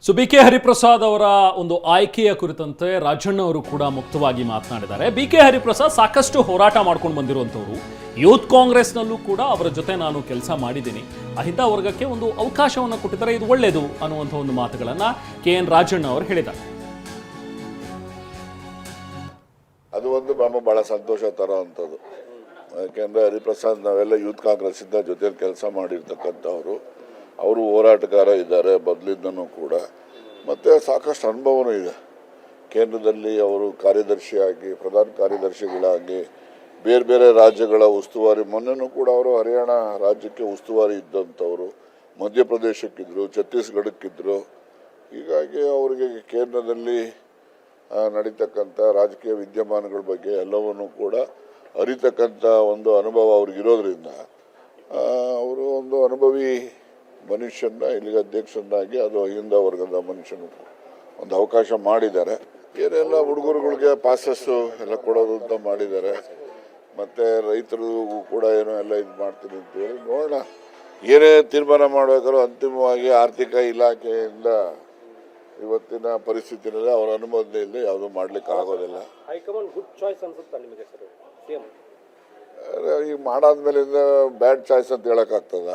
So BK. Hariprasad ಅವರ ಒಂದು ಆಯ್ಕೆಯ ಕುರಿತಂತೆ ರಾಜಣ್ಣ ಅವರು ಕೂಡ ಮುಕ್ತವಾಗಿ ಮಾತನಾಡಿದ್ದಾರೆ. ಬಿ.ಕೆ. ಹರಿಪ್ರಸಾದ್ ಸಾಕಷ್ಟು ಹೋರಾಟ ಮಾಡ್ಕೊಂಡು ಬಂದಿರುವಂಥವ್ರು. ಯೂತ್ ಕಾಂಗ್ರೆಸ್ನಲ್ಲೂ ಕೂಡ ಅವರ ಜೊತೆ ನಾನು ಕೆಲಸ ಮಾಡಿದ್ದೀನಿ. ಅಹಿಂದ ವರ್ಗಕ್ಕೆ ಒಂದು ಅವಕಾಶವನ್ನು ಕೊಟ್ಟಿದ್ದಾರೆ, ಇದು ಒಳ್ಳೆಯದು ಅನ್ನುವಂಥ ಒಂದು ಮಾತುಗಳನ್ನು ಕೆ.ಎನ್. ರಾಜಣ್ಣ ಅವರು ಹೇಳಿದ್ದಾರೆ. ಅದು ಒಂದು ಬಹಳ ಸಂತೋಷ ತರೋವಂಥದ್ದು. ಯಾಕೆಂದರೆ ಹರಿಪ್ರಸಾದ್ ನಾವೆಲ್ಲ ಯೂತ್ ಕಾಂಗ್ರೆಸ್ ಇಂದ ಜೊತೆಯಲ್ಲಿ ಕೆಲಸ ಮಾಡಿರ್ತಕ್ಕಂಥವ್ರು. ಅವರು ಹೋರಾಟಗಾರ ಇದ್ದಾರೆ ಮೊದಲಿಂದನೂ ಕೂಡ, ಮತ್ತು ಸಾಕಷ್ಟು ಅನುಭವನೂ ಇದೆ. ಕೇಂದ್ರದಲ್ಲಿ ಅವರು ಕಾರ್ಯದರ್ಶಿಯಾಗಿ, ಪ್ರಧಾನ ಕಾರ್ಯದರ್ಶಿಗಳಾಗಿ ಬೇರೆ ಬೇರೆ ರಾಜ್ಯಗಳ ಉಸ್ತುವಾರಿ, ಮೊನ್ನೆನೂ ಕೂಡ ಅವರು ಹರಿಯಾಣ ರಾಜ್ಯಕ್ಕೆ ಉಸ್ತುವಾರಿ ಇದ್ದಂಥವರು, ಮಧ್ಯಪ್ರದೇಶಕ್ಕಿದ್ರು, ಛತ್ತೀಸ್ಗಢಕ್ಕಿದ್ರು. ಹೀಗಾಗಿ ಅವರಿಗೆ ಕೇಂದ್ರದಲ್ಲಿ ನಡೀತಕ್ಕಂಥ ರಾಜಕೀಯ ವಿದ್ಯಮಾನಗಳ ಬಗ್ಗೆ ಎಲ್ಲವನ್ನೂ ಕೂಡ ಅರಿತಕ್ಕಂಥ ಒಂದು ಅನುಭವ ಅವ್ರಿಗಿರೋದ್ರಿಂದ ಅವರು ಒಂದು ಅನುಭವಿ ಮನುಷ್ಯನ ಇಲ್ಲಿಗೆ ಅಧ್ಯಕ್ಷನಾಗಿ, ಅದು ಅಹಿಂದ ವರ್ಗದ ಮನುಷ್ಯನು ಒಂದು ಅವಕಾಶ ಮಾಡಿದ್ದಾರೆ. ಏನೆಲ್ಲ ಹುಡುಗರುಗಳಿಗೆ ಪಾಸಸ್ಸು ಎಲ್ಲ ಕೊಡೋದು ಅಂತ ಮಾಡಿದ್ದಾರೆ. ಮತ್ತು ರೈತರಿಗೂ ಕೂಡ ಏನೋ ಎಲ್ಲ ಇದು ಮಾಡ್ತೀನಿ ಅಂತ ಹೇಳಿ ನೋಡೋಣ. ಏನೇ ತೀರ್ಮಾನ ಮಾಡಬೇಕಾದ್ರೂ ಅಂತಿಮವಾಗಿ ಆರ್ಥಿಕ ಇಲಾಖೆಯಿಂದ ಇವತ್ತಿನ ಪರಿಸ್ಥಿತಿನಲ್ಲಿ ಅವರ ಅನುಮೋದನೆ ಇಲ್ಲದೆ ಯಾವುದೂ ಮಾಡ್ಲಿಕ್ಕೆ ಆಗೋದಿಲ್ಲ. ಈಗ ಮಾಡಾದ್ಮೇಲಿಂದ ಬ್ಯಾಡ್ ಚಾಯ್ಸ್ ಅಂತ ಹೇಳಕ್ಕಾಗ್ತದ?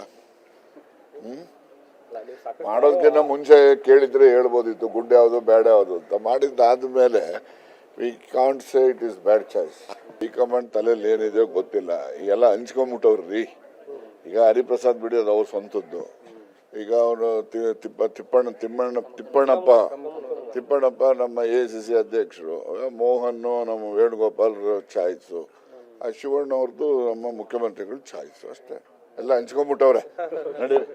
ಮಾಡೋದಕ್ಕಿಂತ ಮುಂಚೆ ಕೇಳಿದ್ರೆ ಹೇಳ್ಬೋದಿತ್ತು ಗುಡ್ ಯಾವುದು ಬ್ಯಾಡ್ ಯಾವುದು ಅಂತ. ಮಾಡಿದ್ದಾದ್ಮೇಲೆ we can't say it is bad choice. High command ತಲೆಯಲ್ಲಿ ಏನಿದೆಯೋ ಗೊತ್ತಿಲ್ಲ. ಈಗೆಲ್ಲ ಹಂಚ್ಕೊಂಡ್ಬಿಟ್ಟವ್ರಿ. ಈಗ ಹರಿಪ್ರಸಾದ್ ಬಿಡೋದು ಅವ್ರ ಸ್ವಂತದ್ದು. ಈಗ ಅವನು ತಿಪ್ಪಣ್ಣಪ್ಪ ನಮ್ಮ ACC ಅಧ್ಯಕ್ಷರು, ಮೋಹನ್ ನಮ್ಮ ವೇಣುಗೋಪಾಲ್ ಚಾಯ್ಸು, ಶಿವಣ್ಣ ಅವ್ರದ್ದು ನಮ್ಮ ಮುಖ್ಯಮಂತ್ರಿಗಳು ಚಾಯ್ಸು. ಅಷ್ಟೇ, ಎಲ್ಲ ಹಂಚ್ಕೊಂಡ್ಬಿಟ್ಟವ್ರೆ. ನಡೀರಿ.